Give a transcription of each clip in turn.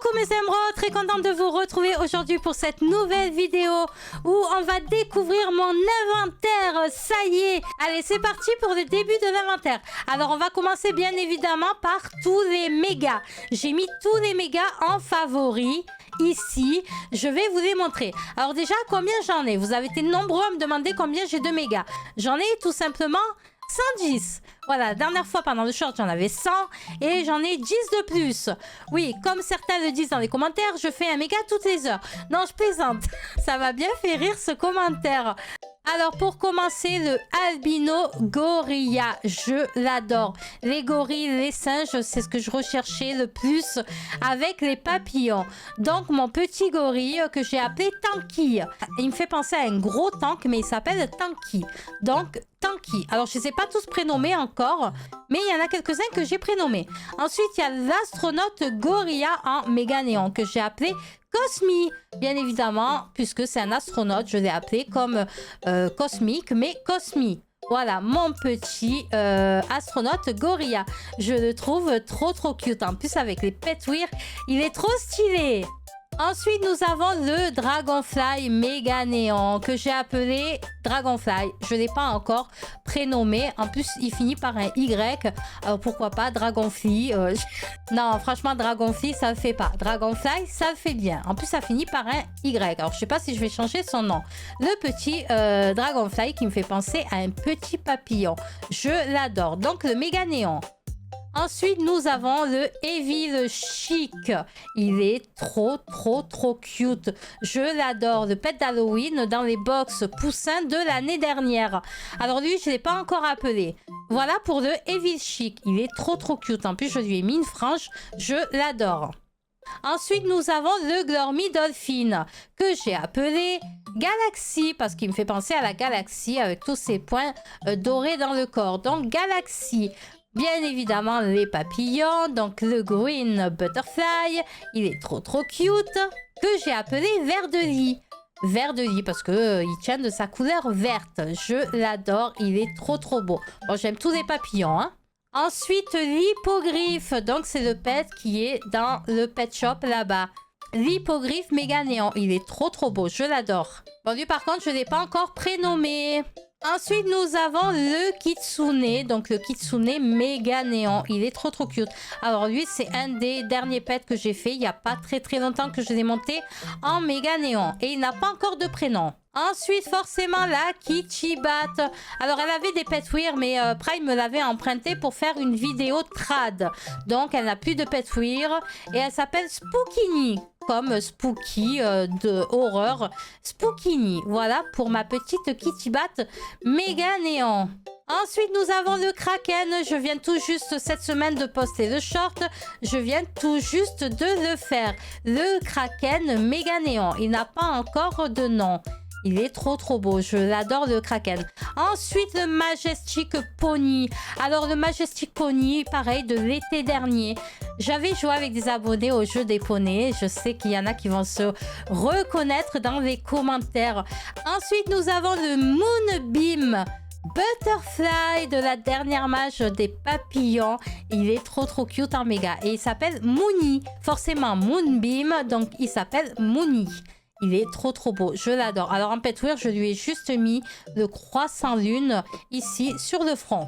Coucou mes émeraudes, très contente de vous retrouver aujourd'hui pour cette nouvelle vidéo où on va découvrir mon inventaire. Ça y est, allez c'est parti pour le début de l'inventaire. Alors on va commencer bien évidemment par tous les mégas. J'ai mis tous les mégas en favoris. Ici, je vais vous les montrer. Alors déjà, combien j'en ai? Vous avez été nombreux à me demander combien j'ai de mégas. J'en ai tout simplement 110. Voilà, la dernière fois pendant le short, j'en avais 100 et j'en ai 10 de plus. Oui, comme certains le disent dans les commentaires, je fais un méga toutes les heures. Non, je plaisante. Ça m'a bien fait rire ce commentaire. Alors pour commencer, le albino gorilla, je l'adore. Les gorilles, les singes, c'est ce que je recherchais le plus avec les papillons. Donc mon petit gorille que j'ai appelé Tanky. Il me fait penser à un gros tank, mais il s'appelle Tanky. Donc Tanky. Alors je ne les ai pas tous prénommés encore, mais il y en a quelques-uns que j'ai prénommés. Ensuite, il y a l'astronaute gorilla en méga néon que j'ai appelé Cosmi, bien évidemment, puisque c'est un astronaute, je l'ai appelé comme cosmique, mais Cosmi. Voilà, mon petit astronaute gorilla. Je le trouve trop cute. En plus, avec les pétouires, il est trop stylé. Ensuite, nous avons le Dragonfly méga néon que j'ai appelé Dragonfly. Je ne l'ai pas encore prénommé. En plus, il finit par un Y. Alors, pourquoi pas Dragonfly Non, franchement, Dragonfly, ça ne le fait pas. Dragonfly, ça le fait bien. En plus, ça finit par un Y. Alors, je ne sais pas si je vais changer son nom. Le petit Dragonfly qui me fait penser à un petit papillon. Je l'adore. Donc, le méga néon. Ensuite, nous avons le Evil Chic. Il est trop cute. Je l'adore. Le pet d'Halloween dans les box poussins de l'année dernière. Alors lui, je ne l'ai pas encore appelé. Voilà pour le Evil Chic. Il est trop cute. En plus, je lui ai mis une frange. Je l'adore. Ensuite, nous avons le Glormy Dolphin que j'ai appelé Galaxy parce qu'il me fait penser à la galaxie avec tous ces points dorés dans le corps. Donc, Galaxy. Bien évidemment, les papillons, donc le Green Butterfly, il est trop cute, que j'ai appelé Vert de lit. Vert de lit parce que il tient de sa couleur verte. Je l'adore, il est trop beau. Bon, j'aime tous les papillons, hein. Ensuite, l'hippogriffe, donc c'est le pet qui est dans le pet shop là-bas. L'hippogriffe méga néon, il est trop beau, je l'adore. Bon, lui par contre, je ne l'ai pas encore prénommé. Ensuite, nous avons le Kitsune, donc le Kitsune méga néon. Il est trop cute. Alors lui, c'est un des derniers pets que j'ai fait. Il n'y a pas très longtemps que je l'ai monté en méga néon. Et il n'a pas encore de prénom. Ensuite, forcément, la Kichibat. Alors, elle avait des pétouires, mais Prime me l'avait emprunté pour faire une vidéo trad. Donc, elle n'a plus de pétouires. Et elle s'appelle Spookini. Comme Spooky de horreur. Spookini. Voilà pour ma petite Kichibat méga néon. Ensuite, nous avons le Kraken. Je viens tout juste cette semaine de poster le short. Je viens tout juste de le faire. Le Kraken méga néon. Il n'a pas encore de nom. Il est trop beau. Je l'adore, le Kraken. Ensuite, le Majestic Pony. Alors, le Majestic Pony, pareil, de l'été dernier. J'avais joué avec des abonnés au jeu des poneys. Je sais qu'il y en a qui vont se reconnaître dans les commentaires. Ensuite, nous avons le Moonbeam Butterfly de la dernière mage des papillons. Il est trop cute en méga. Et il s'appelle Moony. Forcément, Moonbeam. Donc, il s'appelle Moony. Il est trop beau, je l'adore. Alors en pétouire, je lui ai juste mis le croissant lune ici sur le front.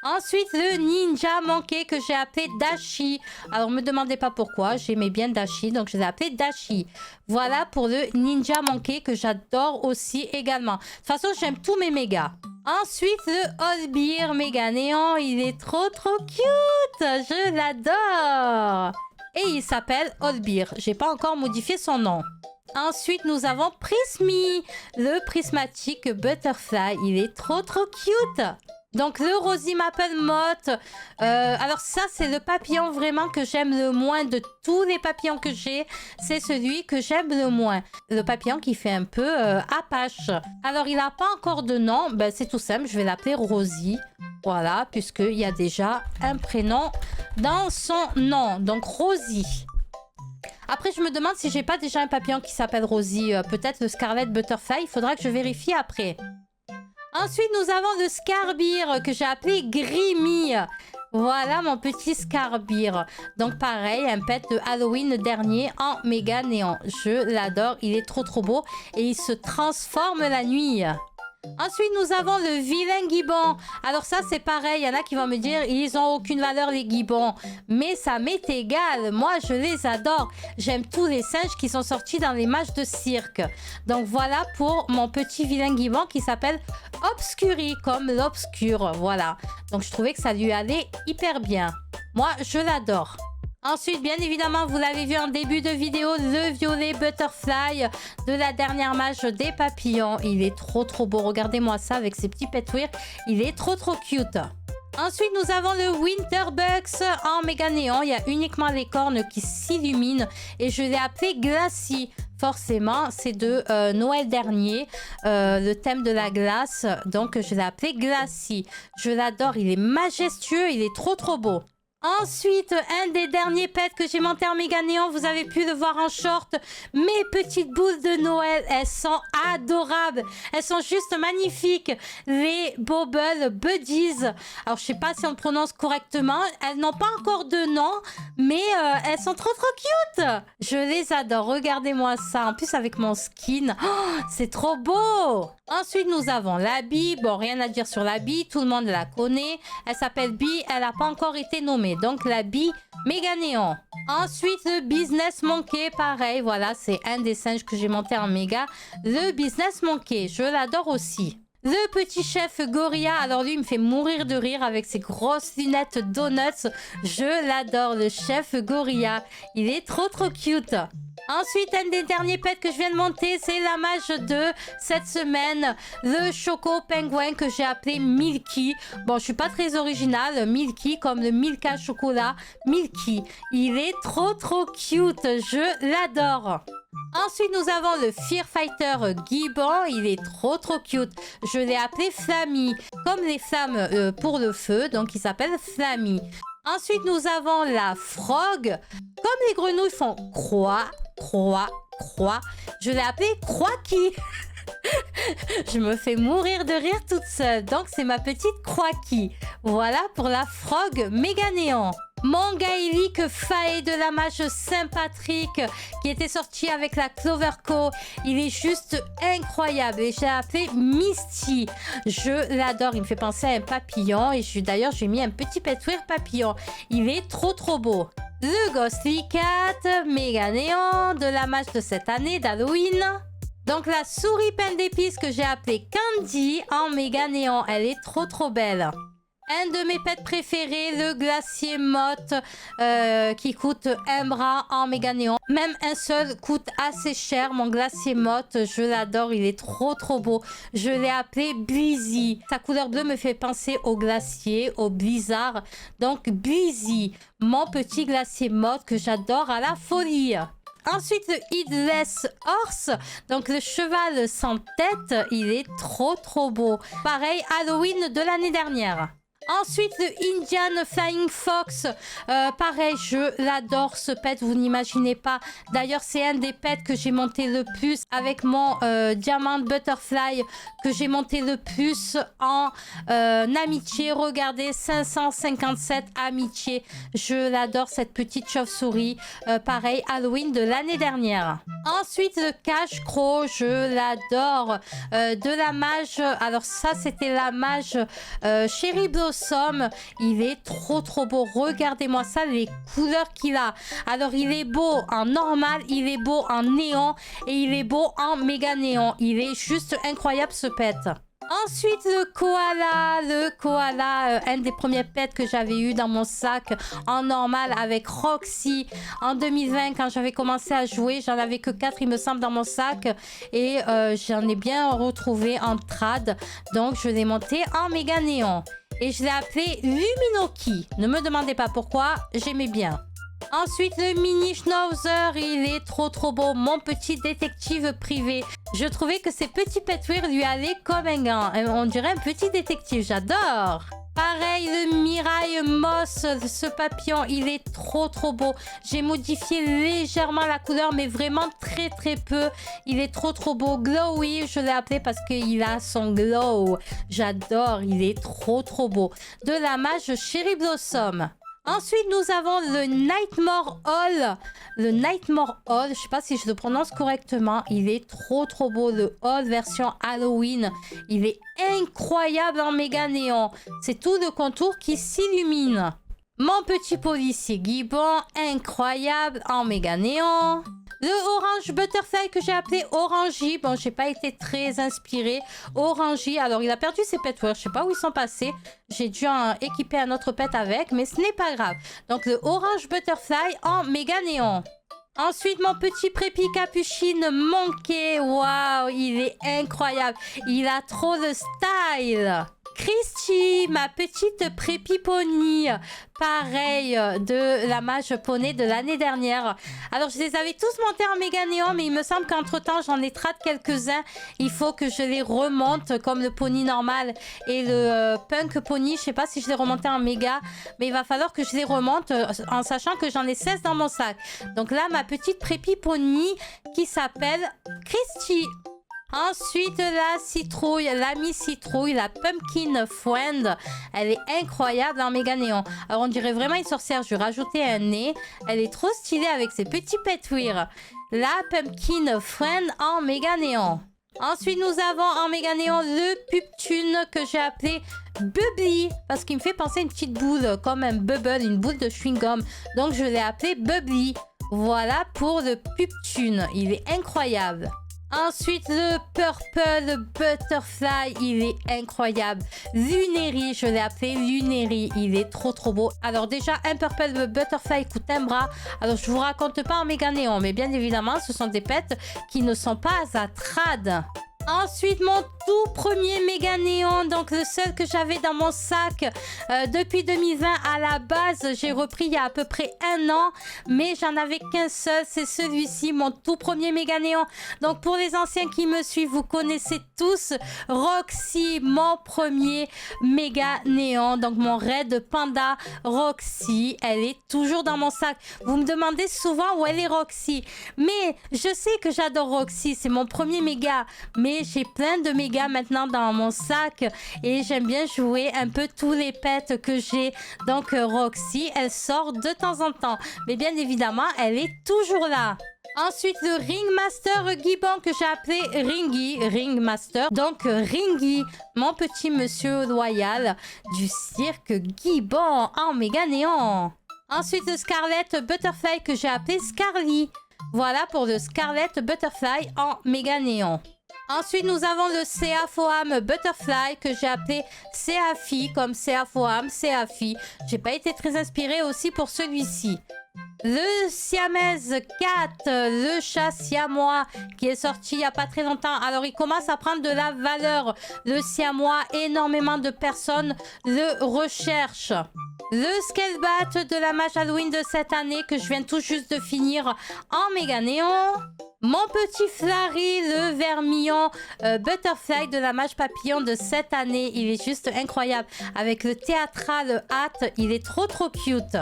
Ensuite, le Ninja Monkey que j'ai appelé Dashi. Alors, me demandez pas pourquoi, j'aimais bien Dashi, donc je l'ai appelé Dashi. Voilà pour le Ninja Monkey que j'adore aussi également. De toute façon, j'aime tous mes mégas. Ensuite, le Holbeer méga néon, il est trop cute. Je l'adore. Et il s'appelle Holbeer. J'ai pas encore modifié son nom. Ensuite, nous avons Prismy, le prismatique butterfly. Il est trop cute. Donc, le Rosy Maple Moth. Alors, ça, c'est le papillon vraiment que j'aime le moins de tous les papillons que j'ai. C'est celui que j'aime le moins. Le papillon qui fait un peu Apache. Alors, il n'a pas encore de nom. Ben, c'est tout simple. Je vais l'appeler Rosy. Voilà, puisqu'il y a déjà un prénom dans son nom. Donc, Rosy. Après, je me demande si j'ai pas déjà un papillon qui s'appelle Rosie. Peut-être le Scarlet Butterfly. Il faudra que je vérifie après. Ensuite, nous avons le Scarbeer que j'ai appelé Grimmy. Voilà mon petit Scarbeer. Donc pareil, un pet de Halloween dernier en méga néant. Je l'adore, il est trop beau et il se transforme la nuit. Ensuite, nous avons le vilain gibbon. Alors ça, c'est pareil. Il y en a qui vont me dire, ils n'ont aucune valeur, les gibbons. Mais ça m'est égal. Moi, je les adore. J'aime tous les singes qui sont sortis dans les matchs de cirque. Donc voilà pour mon petit vilain gibbon qui s'appelle Obscuri, comme l'obscur. Voilà. Donc je trouvais que ça lui allait hyper bien. Moi, je l'adore. Ensuite, bien évidemment, vous l'avez vu en début de vidéo, le violet butterfly de la dernière match des papillons. Il est trop beau. Regardez-moi ça avec ses petits pétouirs. Il est trop cute. Ensuite, nous avons le Winterbucks en méga néant. Il y a uniquement les cornes qui s'illuminent et je l'ai appelé Glacie. Forcément, c'est de Noël dernier, le thème de la glace. Donc, je l'ai appelé Glacie. Je l'adore. Il est majestueux. Il est trop beau. Ensuite, un des derniers pets que j'ai monté en méga néant, vous avez pu le voir en short. Mes petites boules de Noël, elles sont adorables. Elles sont juste magnifiques. Les Bobble Buddies. Alors, je sais pas si on le prononce correctement. Elles n'ont pas encore de nom, mais elles sont trop cute. Je les adore. Regardez-moi ça. En plus, avec mon skin. Oh, c'est trop beau. Ensuite, nous avons la bille. Bon, rien à dire sur la bille. Tout le monde la connaît. Elle s'appelle Bee. Elle n'a pas encore été nommée. Donc, la bille méga néant. Ensuite, le Business Monkey. Pareil, voilà, c'est un des singes que j'ai monté en méga. Le Business Monkey. Je l'adore aussi. Le petit chef Gorilla. Alors, lui, il me fait mourir de rire avec ses grosses lunettes donuts. Je l'adore, le chef Gorilla. Il est trop cute. Ensuite, un des derniers pets que je viens de monter, c'est la mage de cette semaine, le Choco Pingouin que j'ai appelé Milky. Bon, je suis pas très originale, Milky, comme le Milka chocolat, Milky. Il est trop cute, je l'adore. Ensuite, nous avons le Fear Fighter Gibbon. Il est trop cute. Je l'ai appelé Flammy, comme les flammes pour le feu, donc il s'appelle Flammy. Ensuite, nous avons la Frog. Comme les grenouilles font croix, je l'ai appelé Croaky. Je me fais mourir de rire toute seule. Donc, c'est ma petite Croaky. Voilà pour la Frog méga néant. Mon Gaelic Fae de la mage Saint-Patrick qui était sorti avec la Clover Co. Il est juste incroyable et j'ai appelé Misty. Je l'adore. Il me fait penser à un papillon et d'ailleurs, j'ai mis un petit pétouir papillon. Il est trop beau. Le Ghostly Cat méga néant de la mage de cette année d'Halloween. Donc la souris pain d'épices que j'ai appelée Candy en méga néant. Elle est trop belle. Un de mes pets préférés, le glacier motte qui coûte un bras en méga néant. Même un seul coûte assez cher. Mon glacier motte, je l'adore. Il est trop beau. Je l'ai appelé Blizzy. Sa couleur bleue me fait penser au glacier, au blizzard. Donc Blizzy, mon petit glacier motte que j'adore à la folie. Ensuite, le Headless Horse, donc le cheval sans tête, il est trop beau. Pareil, Halloween de l'année dernière. Ensuite, le Indian Flying Fox. Pareil, je l'adore ce pet, vous n'imaginez pas. D'ailleurs, c'est un des pets que j'ai monté le plus avec mon Diamant Butterfly que j'ai monté le plus en amitié. Regardez, 557 amitié. Je l'adore, cette petite chauve-souris. Pareil, Halloween de l'année dernière. Ensuite, le Cash Crow, je l'adore. De la mage, alors ça, c'était la mage Cherry Blossom. Il est trop beau. Regardez-moi ça, les couleurs qu'il a. Alors, il est beau en normal, il est beau en néon et il est beau en méga néon. Il est juste incroyable, ce pet. Ensuite, le koala, un des premiers pets que j'avais eu dans mon sac en normal avec Roxy en 2020 quand j'avais commencé à jouer. J'en avais que 4, il me semble, dans mon sac et j'en ai bien retrouvé en trad. Donc, je l'ai monté en méga néon et je l'ai appelé Luminoki. Ne me demandez pas pourquoi, j'aimais bien. Ensuite, le mini Schnauzer, il est trop beau. Mon petit détective privé. Je trouvais que ces petits petwir lui allaient comme un gant. On dirait un petit détective, j'adore. Pareil, le Mirai Moss, ce papillon, il est trop beau. J'ai modifié légèrement la couleur, mais vraiment très peu. Il est trop beau. Glowy, je l'ai appelé parce qu'il a son glow. J'adore, il est trop beau. De la mage Cherry Blossom. Ensuite, nous avons le Nightmare Hall. Le Nightmare Hall, je sais pas si je le prononce correctement. Il est trop beau. Le Hall version Halloween. Il est incroyable en méga néon. C'est tout le contour qui s'illumine. Mon petit policier Gibbon, incroyable en méga néon. Le Orange Butterfly que j'ai appelé Orangy. Bon, j'ai pas été très inspirée. Orangy. Alors, il a perdu ses petwir. Je sais pas où ils sont passés. J'ai dû équiper un autre pet avec, mais ce n'est pas grave. Donc, le Orange Butterfly en méga néon. Ensuite, mon petit prépi capucine Monkey. Waouh, il est incroyable. Il a trop de style. Christy, ma petite prépi pony, pareil, de la mage poney de l'année dernière. Alors, je les avais tous montés en méga néon, mais il me semble qu'entre-temps, j'en ai trad quelques-uns. Il faut que je les remonte comme le pony normal et le punk pony. Je sais pas si je les remontais en méga, mais il va falloir que je les remonte en sachant que j'en ai 16 dans mon sac. Donc là, ma petite prépi pony qui s'appelle Christy. Ensuite, la citrouille, l'amie citrouille, la pumpkin friend. Elle est incroyable en méga néon. Alors, on dirait vraiment une sorcière. Je vais rajouter un nez. Elle est trop stylée avec ses petits petwir. La pumpkin friend en méga néon. Ensuite, nous avons en méga néon le Puptune que j'ai appelé Bubbly. Parce qu'il me fait penser à une petite boule, comme un bubble, une boule de chewing-gum. Donc, je l'ai appelé Bubbly. Voilà pour le Puptune. Il est incroyable. Ensuite, le Purple Butterfly, il est incroyable. Luneri, je l'ai appelé Luneri, il est trop beau. Alors déjà, un Purple Butterfly coûte un bras. Alors, je vous raconte pas en méga néon, mais bien évidemment, ce sont des pets qui ne sont pas à trad. Ensuite, mon tout premier méga néon, donc le seul que j'avais dans mon sac depuis 2020 à la base. J'ai repris il y a à peu près un an, mais j'en avais qu'un seul, c'est celui-ci, mon tout premier méga néon. Donc pour les anciens qui me suivent, vous connaissez tous Roxy, mon premier méga néon. Donc mon Red Panda Roxy, elle est toujours dans mon sac. Vous me demandez souvent où elle est Roxy, mais je sais que j'adore Roxy, c'est mon premier méga, mais j'ai plein de mégas maintenant dans mon sac et j'aime bien jouer un peu tous les pets que j'ai. Donc Roxy, elle sort de temps en temps, mais bien évidemment, elle est toujours là. Ensuite, le Ringmaster Gibbon que j'ai appelé Ringy, Ringmaster. Donc Ringy, mon petit monsieur loyal du cirque Gibbon en méga néon. Ensuite, le Scarlet Butterfly que j'ai appelé Scarly. Voilà pour le Scarlet Butterfly en méga néon. Ensuite, nous avons le Seafoam Butterfly que j'ai appelé Seafi, comme Seafoam, Seafi. J'ai pas été très inspirée aussi pour celui-ci. Le Siamese Cat, le chat siamois qui est sorti il n'y a pas très longtemps. Alors, il commence à prendre de la valeur. Le siamois, énormément de personnes le recherchent. Le Scalebat de la mage Halloween de cette année que je viens tout juste de finir en méga néon. Mon petit Flary, le vermillon Butterfly de la mage papillon de cette année. Il est juste incroyable. Avec le théâtral hâte, il est trop cute.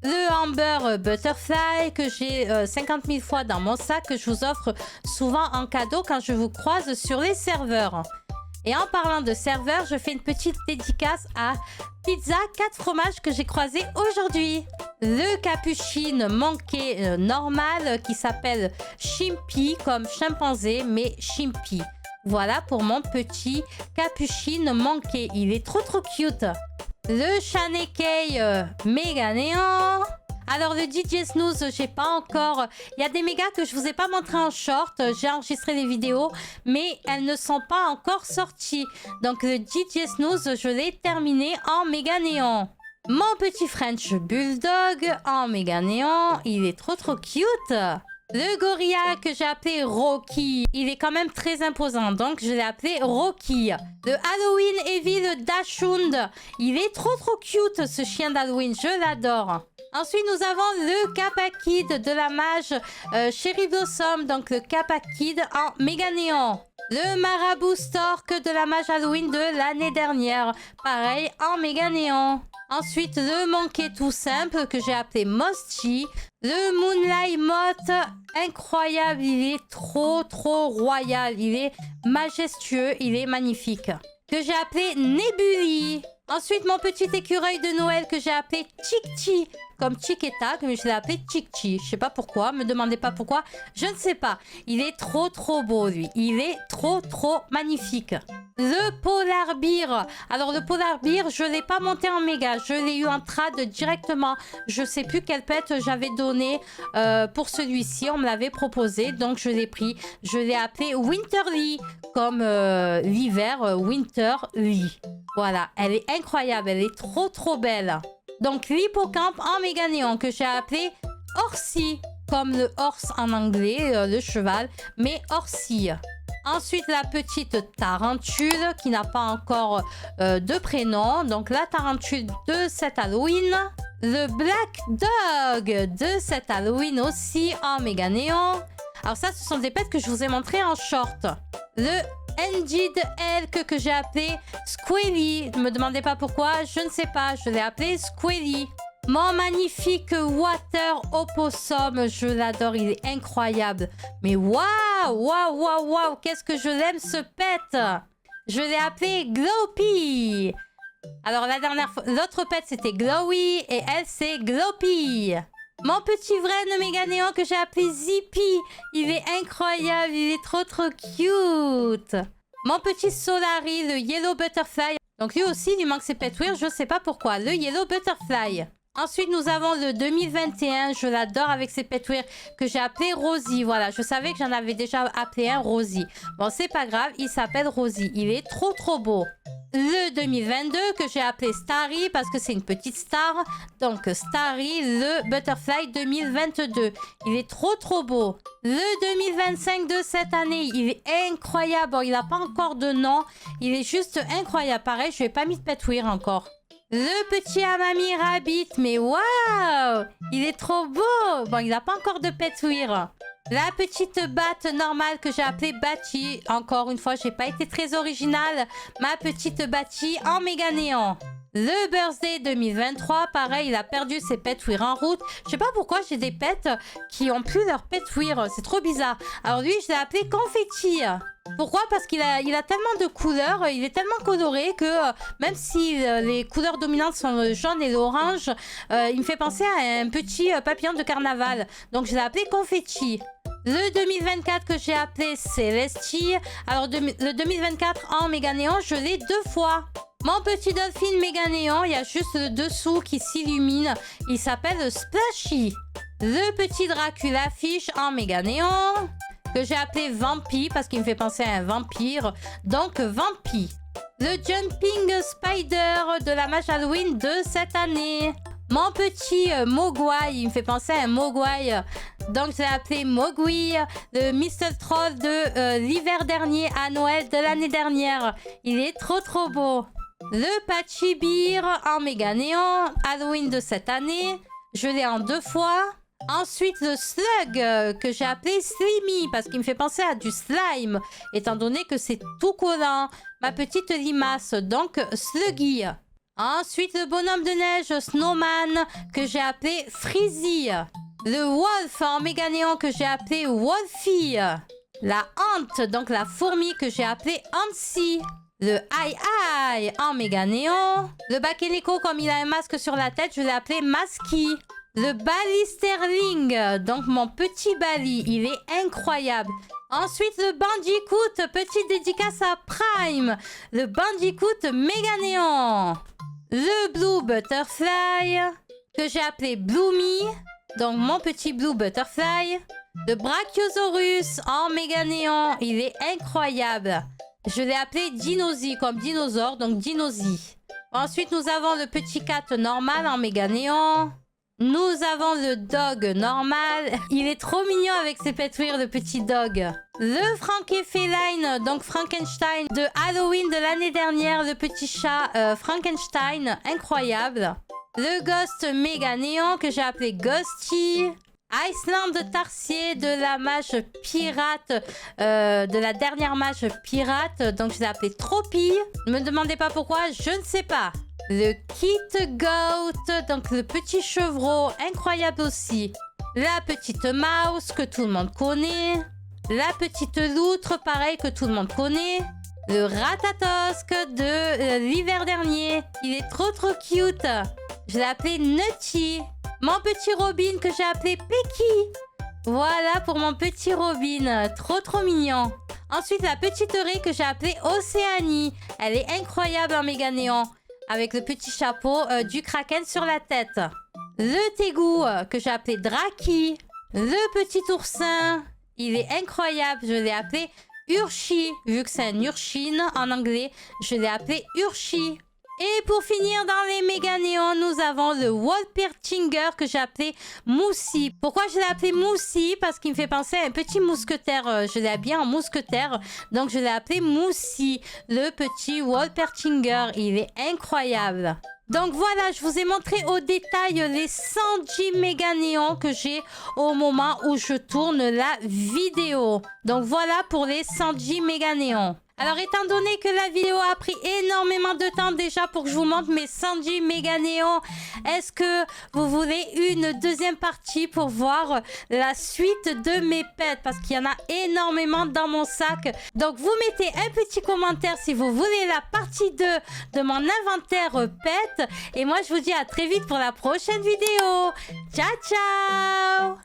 Le Amber Butterfly que j'ai 50 000 fois dans mon sac, que je vous offre souvent en cadeau quand je vous croise sur les serveurs. Et en parlant de serveurs, je fais une petite dédicace à Pizza 4 fromages que j'ai croisé aujourd'hui. Le Capucine Monkey normal qui s'appelle Chimpy, comme chimpanzé, mais Chimpy. Voilà pour mon petit Capucine Monkey. Il est trop cute. Le Shanekei méga néant. Alors le DJ Snooze, j'ai pas encore... Il y a des mégas que je vous ai pas montré en short. J'ai enregistré les vidéos, mais elles ne sont pas encore sorties. Donc le DJ Snooze, je l'ai terminé en méga néant. Mon petit French Bulldog en méga néant. Il est trop cute. Le gorilla que j'ai appelé Rocky, il est quand même très imposant, donc je l'ai appelé Rocky. Le Halloween Evil Dachshund, il est trop cute ce chien d'Halloween, je l'adore. Ensuite, nous avons le Kappa Kid de la mage Cherry Blossom. Donc, le Kappa Kid en méga néon. Le Marabout Stork de la mage Halloween de l'année dernière. Pareil, en méga néon. Ensuite, le Monkey tout simple que j'ai appelé Mosti. Le Moonlight Moth, incroyable. Il est trop royal. Il est majestueux. Il est magnifique. Que j'ai appelé Nebuli. Ensuite, mon petit écureuil de Noël que j'ai appelé Chick-Chi. Comme Chiqueta, mais je l'ai appelé Chick-Chi. Je sais pas pourquoi, me demandez pas pourquoi. Je ne sais pas. Il est trop beau, lui. Il est trop magnifique. Le Polar Bear. Alors, le Polar Bear, je l'ai pas monté en méga. Je l'ai eu en trad directement. Je sais plus quelle pète j'avais donné pour celui-ci. On me l'avait proposé, donc je l'ai pris. Je l'ai appelé Winterly, comme l'hiver, Winterly. Voilà, elle est incroyable. Elle est trop belle. Donc, l'hippocampe en méga néon que j'ai appelé Horsey, comme le horse en anglais, le cheval, mais Horsey. Ensuite, la petite tarentule qui n'a pas encore de prénom. Donc, la tarentule de cet Halloween. Le Black Dog de cet Halloween aussi en méga néon. Alors ça, ce sont des pets que je vous ai montrés en short. Le NG de Elk que j'ai appelé Squelly. Ne me demandez pas pourquoi, je ne sais pas. Je l'ai appelé Squelly. Mon magnifique Water Opossum, je l'adore, il est incroyable. Mais waouh, qu'est-ce que je l'aime ce pet. Je l'ai appelé Glowpy. Alors la dernière fois, l'autre pet c'était Glowy et elle c'est Glowpy. Mon petit vrai méga néon que j'ai appelé Zippy. Il est incroyable, il est trop cute. Mon petit Solari, le Yellow Butterfly. Donc lui aussi, il lui manque ses pets weird, je sais pas pourquoi. Le Yellow Butterfly. Ensuite, nous avons le 2021. Je l'adore avec ses pets weird que j'ai appelé Rosie. Voilà, je savais que j'en avais déjà appelé un Rosie. Bon, c'est pas grave, il s'appelle Rosie. Il est trop beau. Le 2022 que j'ai appelé Starry parce que c'est une petite star. Donc Starry, le Butterfly 2022. Il est trop beau. Le 2025 de cette année, il est incroyable. Bon, il n'a pas encore de nom. Il est juste incroyable. Pareil, je n'ai pas mis de pet weird encore. Le petit Amami Rabbit, mais waouh, il est trop beau. Bon, il n'a pas encore de pet weird. La petite batte normale que j'ai appelée Batty. Encore une fois, j'ai pas été très originale. Ma petite Batty en méga néon. Le Birthday 2023, pareil, il a perdu ses pet weird en route. Je sais pas pourquoi j'ai des pets qui ont plus leur pet weird. C'est trop bizarre. Alors lui, je l'ai appelé Confetti. Pourquoi? Parce qu'il a tellement de couleurs, il est tellement coloré que même si les couleurs dominantes sont le jaune et l'orange, il me fait penser à un petit papillon de carnaval. Donc je l'ai appelé Confetti. Le 2024 que j'ai appelé Celestie. Alors le 2024 en méga néon, je l'ai 2 fois. Mon petit dolphin méga néon, il y a juste le dessous qui s'illumine. Il s'appelle Splashy. Le petit Dracula Fish en méga néon. Que j'ai appelé Vampy parce qu'il me fait penser à un vampire. Donc Vampy. Le Jumping Spider de la mage Halloween de cette année. Mon petit Mogwai, il me fait penser à un Mogwai. Donc je l'ai appelé Mogui. Le Mr. Troll de l'hiver dernier à Noël de l'année dernière. Il est trop beau. Le Patchy Bear en méga néon. Halloween de cette année. Je l'ai en 2 fois. Ensuite, le Slug que j'ai appelé Slimy parce qu'il me fait penser à du slime, étant donné que c'est tout collant. Ma petite limace, donc Sluggy. Ensuite, le bonhomme de neige Snowman que j'ai appelé Freezy. Le Wolf en méga néon que j'ai appelé Wolfie. La Ant, donc la fourmi que j'ai appelée Antsy. Le Aïe en méga néon. Le Bakeneko, comme il a un masque sur la tête, je l'ai appelé Masky. Le Ballysterling, donc mon petit Bali, il est incroyable. Ensuite, le Bandicoot, petite dédicace à Prime. Le Bandicoot méga néon. Le Blue Butterfly, que j'ai appelé Bloomy, donc mon petit Blue Butterfly. Le Brachiosaurus en méga néon, il est incroyable. Je l'ai appelé Dinozy, comme dinosaure, donc Dinozy. Ensuite, nous avons le petit cat normal en méga néon. Nous avons le dog normal. Il est trop mignon avec ses pet weird, le petit dog. Le Frankenfeline, donc Frankenstein de Halloween de l'année dernière. Le petit chat Frankenstein, incroyable. le Ghost méga néon que j'ai appelé Ghosty. Iceland de Tarsier de la mage pirate, de la dernière mage pirate, donc je l'ai appelé Tropy. Ne me demandez pas pourquoi, je ne sais pas. Le Kit Goat, donc le petit chevreau, incroyable aussi. La petite mouse que tout le monde connaît. La petite loutre, pareil, que tout le monde connaît. Le Ratatosque de l'hiver dernier. Il est trop cute. Je l'ai appelé Nutty. Mon petit Robin que j'ai appelé Pecky. Voilà pour mon petit Robin. Trop mignon. Ensuite, la petite raie que j'ai appelée Océanie. Elle est incroyable en méga néon. Avec le petit chapeau du kraken sur la tête. Le Tégou que j'ai appelé Draki. Le petit oursin. Il est incroyable. Je l'ai appelé Urshi. Vu que c'est un Urchin en anglais, je l'ai appelé Urshi. Et pour finir dans les méga néons, nous avons le Wolpertinger que j'ai appelé Moussi. Pourquoi je l'ai appelé Moussi? Parce qu'il me fait penser à un petit mousquetaire. Je l'ai habillé en mousquetaire. Donc je l'ai appelé Moussi. Le petit Wolpertinger. Il est incroyable. Donc voilà, je vous ai montré au détail les 110 méga néons que j'ai au moment où je tourne la vidéo. Donc voilà pour les 110 méga néons. Alors, étant donné que la vidéo a pris énormément de temps déjà pour que je vous montre mes 110 méga néons, est-ce que vous voulez une deuxième partie pour voir la suite de mes pets? Parce qu'il y en a énormément dans mon sac. Donc, vous mettez un petit commentaire si vous voulez la partie 2 de mon inventaire pet. Et moi, je vous dis à très vite pour la prochaine vidéo. Ciao, ciao!